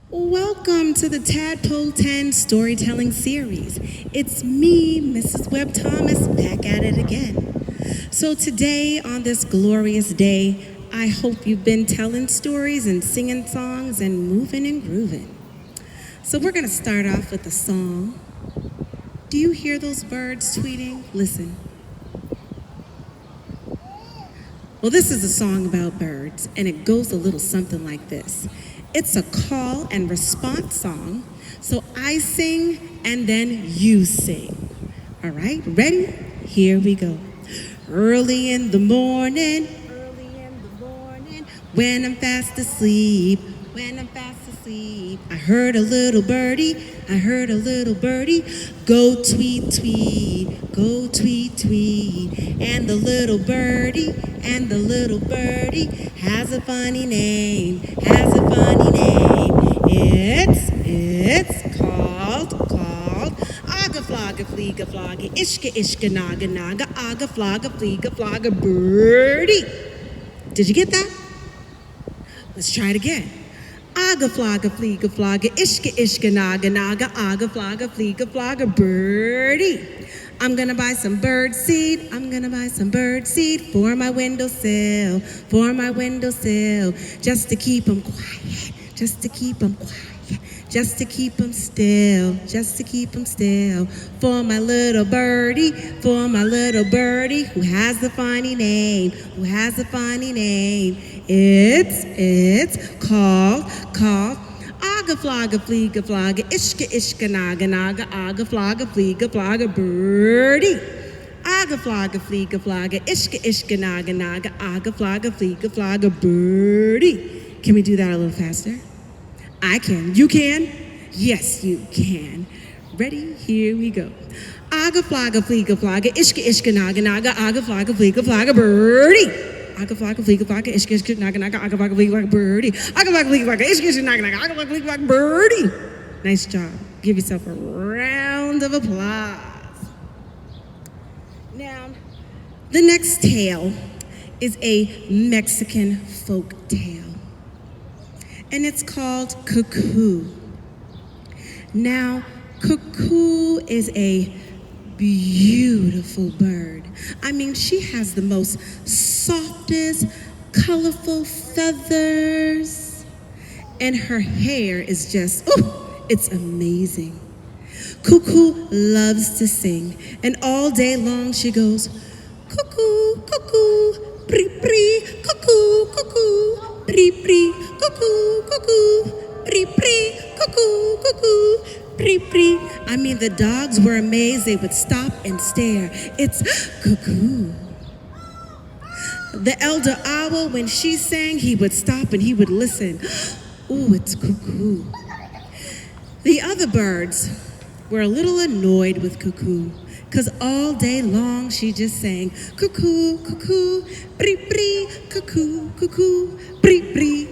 Welcome to the TADPole10 storytelling series. It's me, Mrs. Webb Thomas, back at it again. So today, on this glorious day, I hope you've been telling stories and singing songs and moving and grooving. So we're gonna start off with a song. Do you hear those birds tweeting? Listen. Well, this is a song about birds, and it goes a little something like this. It's a call and response song, so I sing and then you sing. All right, ready? Here we go. Early in the morning, when I'm fast asleep, I heard a little birdie, go tweet, tweet, go tweet, tweet. And the little birdie has a funny name, It's called, aga flogga, fleega, flogga, ishka, ishka, naga, naga, aga flogga, fleega, flogga, birdie. Did you get that? Let's try it again. Aga flogga, fleega, flogga, ishka, ishka, naga, naga, aga flogga, fleega, flogga, birdie. I'm gonna buy some bird seed for my windowsill, just to keep 'em quiet, just to keep 'em still, for my little birdie, who has a funny name, It's called, aga flogga, fleega, flogga, ishka, ishka, naga, naga, aga flogga, fleega, flogga, birdie. Aga flogga, fleega, flogga, ishka, ishka, naga, naga, aga flogga, fleega, flogga, birdie. Can we do that a little faster? I can. You can? Yes, you can. Ready? Here we go. Aga flogga, fleega, flogga, ishka, ishka, naga, naga, aga flogga, fleega, flogga, birdie. Aga flogga, fleega, flogga, ishka, ishka, naga, naga, aga flogga, fleega, flogga, birdie. Aga flogga, fleega, flogga, ishka, ishka, naga, naga, aga flogga, fleega, flogga, birdie. Nice job. Give yourself a round of applause. Now, the next tale is a Mexican folk tale, and it's called Cuckoo. Now, Cuckoo is a beautiful bird. I mean, she has the most softest, colorful feathers, and her hair is just, it's amazing. Cuckoo loves to sing, and all day long she goes, cuckoo, cuckoo, bree, bree, cuckoo, cuckoo, bree, bree, cuckoo, cuckoo, bree, bree, cuckoo, cuckoo, bree, bree. I mean, the dogs were amazed. They would stop and stare. It's cuckoo. The elder owl, when she sang, he would stop and he would listen. Ooh, it's cuckoo. The other birds were a little annoyed with Cuckoo, because all day long she just sang, cuckoo, cuckoo, bree, bree, cuckoo, cuckoo, bree, bree.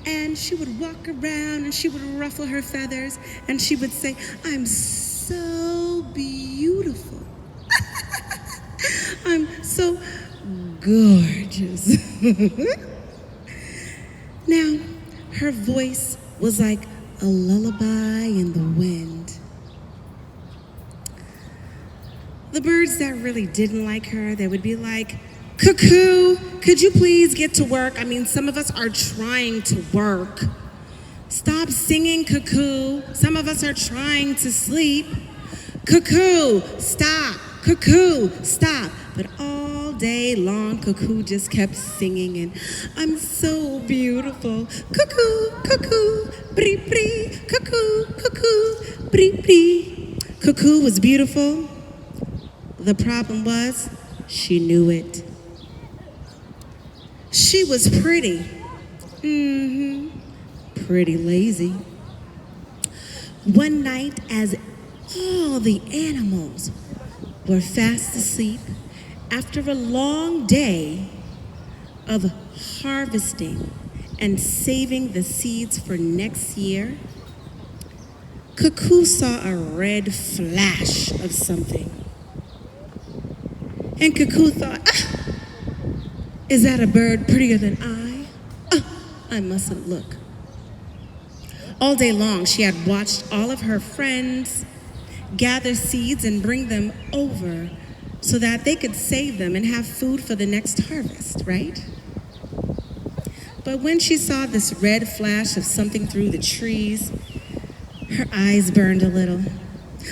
And she would walk around and she would ruffle her feathers and she would say, I'm so beautiful. I'm so gorgeous. Now, her voice was like a lullaby in the wind. The birds that really didn't like her, they would be like, Cuckoo, could you please get to work? I mean, some of us are trying to work. Stop singing, Cuckoo. Some of us are trying to sleep. Cuckoo, stop. Cuckoo, stop. But all day long, Cuckoo just kept singing, and I'm so beautiful. Cuckoo, cuckoo, bree, bree, cuckoo, cuckoo, bree, bree. Cuckoo was beautiful. The problem was, she knew it. She was pretty. Pretty lazy. One night, as all the animals were fast asleep, after a long day of harvesting and saving the seeds for next year, Cuckoo saw a red flash of something. And Cuckoo thought, is that a bird prettier than I? I mustn't look. All day long, she had watched all of her friends gather seeds and bring them over so that they could save them and have food for the next harvest, right? But when she saw this red flash of something through the trees, her eyes burned a little.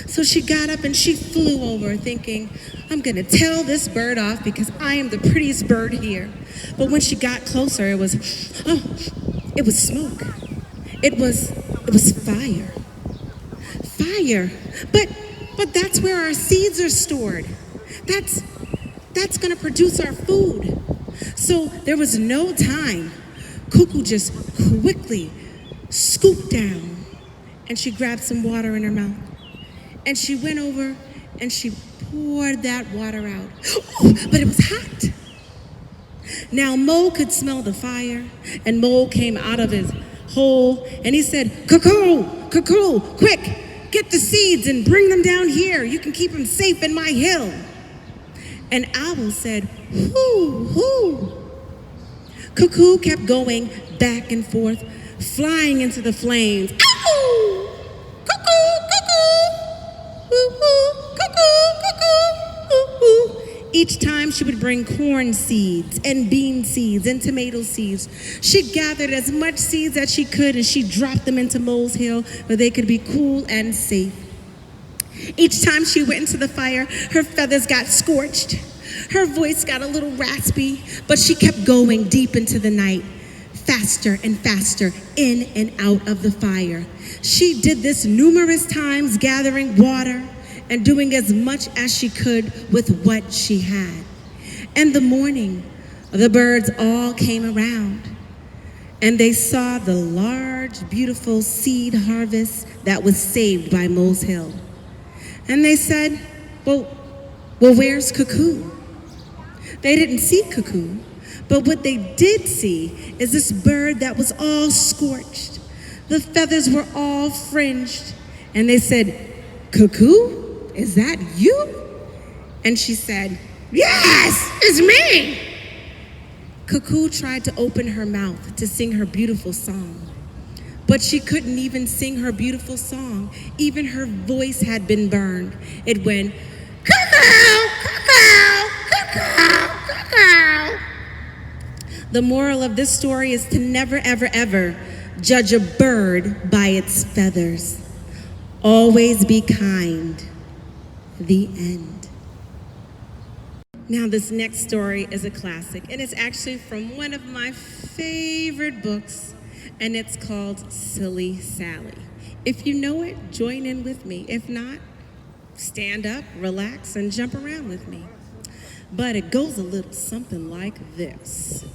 So she got up and she flew over thinking, I'm gonna tell this bird off because I am the prettiest bird here. But when she got closer, it was smoke. It was fire. Fire. But that's where our seeds are stored. That's gonna produce our food. So there was no time. Cuckoo just quickly scooped down and she grabbed some water in her mouth. And she went over and she poured that water out. Oh, but it was hot. Now Mo could smell the fire, and Mo came out of his hole and he said, Cuckoo, Cuckoo, quick, get the seeds and bring them down here. You can keep them safe in my hill. And Owl said, hoo, hoo. Cuckoo kept going back and forth, flying into the flames. Ow! Cuckoo, cuckoo, cuckoo, cuckoo, cuckoo. Each time she would bring corn seeds and bean seeds and tomato seeds. She gathered as much seeds as she could and she dropped them into Mole's Hill where they could be cool and safe. Each time she went into the fire, her feathers got scorched. Her voice got a little raspy, but she kept going deep into the night, faster and faster, in and out of the fire. She did this numerous times, gathering water and doing as much as she could with what she had. In the morning, the birds all came around, and they saw the large, beautiful seed harvest that was saved by Mole's Hill. And they said, well, where's Cuckoo? They didn't see Cuckoo, but what they did see is this bird that was all scorched. The feathers were all fringed. And they said, Cuckoo, is that you? And she said, yes, it's me. Cuckoo tried to open her mouth to sing her beautiful song, but she couldn't even sing her beautiful song. Even her voice had been burned. It went, cuckoo, cuckoo, cuckoo, cuckoo. The moral of this story is to never, ever, ever judge a bird by its feathers. Always be kind. The end. Now, this next story is a classic, and it's actually from one of my favorite books, and it's called Silly Sally. If you know it, join in with me. If not, stand up, relax, and jump around with me. But it goes a little something like this.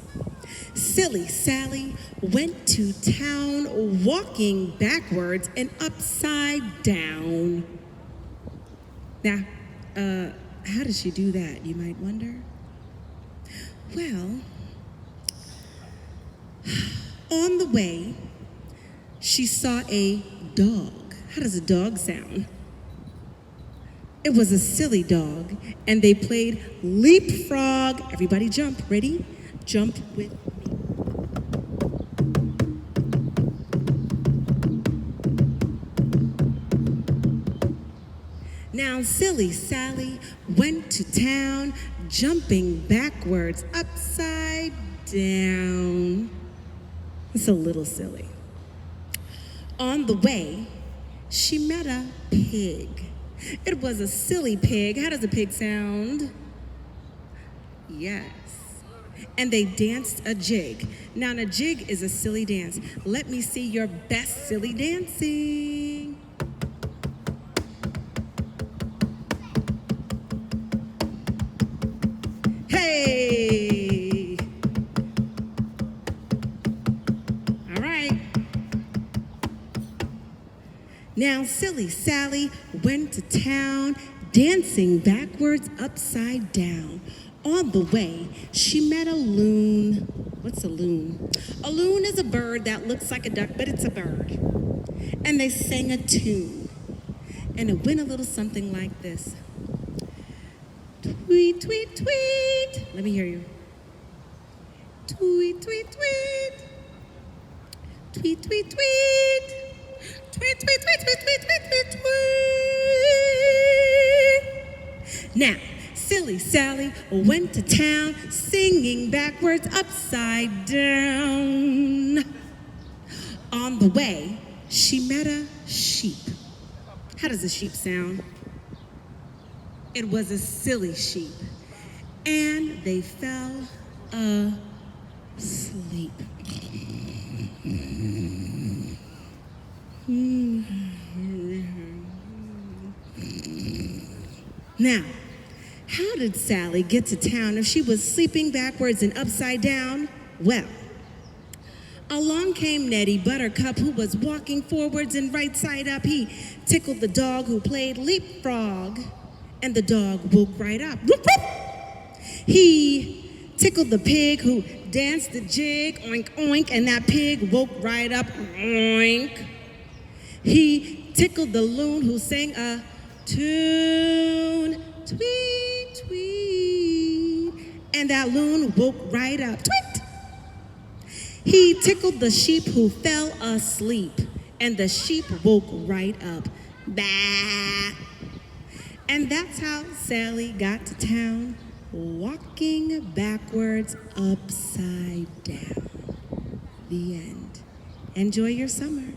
Silly Sally went to town walking backwards and upside down. Now, how did she do that, you might wonder? Well, on the way, she saw a dog. How does a dog sound? It was a silly dog, and they played leapfrog. Everybody jump. Ready? Jump with me. Now, Silly Sally went to town, jumping backwards, upside down. It's a little silly. On the way, she met a pig. It was a silly pig. How does a pig sound? Yes. And they danced a jig. Now, a jig is a silly dance. Let me see your best silly dancing. Hey! All right. Now, Silly Sally went to town, dancing backwards, upside down. On the way, she met a loon. What's a loon? A loon is a bird that looks like a duck, but it's a bird. And they sang a tune. And it went a little something like this. Tweet, tweet, tweet. Let me hear you. Tweet, tweet, tweet. Tweet, tweet, tweet. Tweet, tweet, tweet, tweet, tweet, tweet, tweet, tweet. Now, Silly Sally went to town singing backwards upside down. On the way, she met a sheep. How does a sheep sound? It was a silly sheep. And they fell asleep. Now, how did Sally get to town if she was sleeping backwards and upside down? Well, along came Nettie Buttercup, who was walking forwards and right side up. He tickled the dog who played leapfrog, and the dog woke right up. Whoop, whoop. He tickled the pig who danced the jig, oink, oink, and that pig woke right up, oink. He tickled the loon who sang a tune, tweet, tweet, and that loon woke right up, tweet. He tickled the sheep who fell asleep, and the sheep woke right up, bah. And that's how Sally got to town, walking backwards upside down. The end. Enjoy your summer.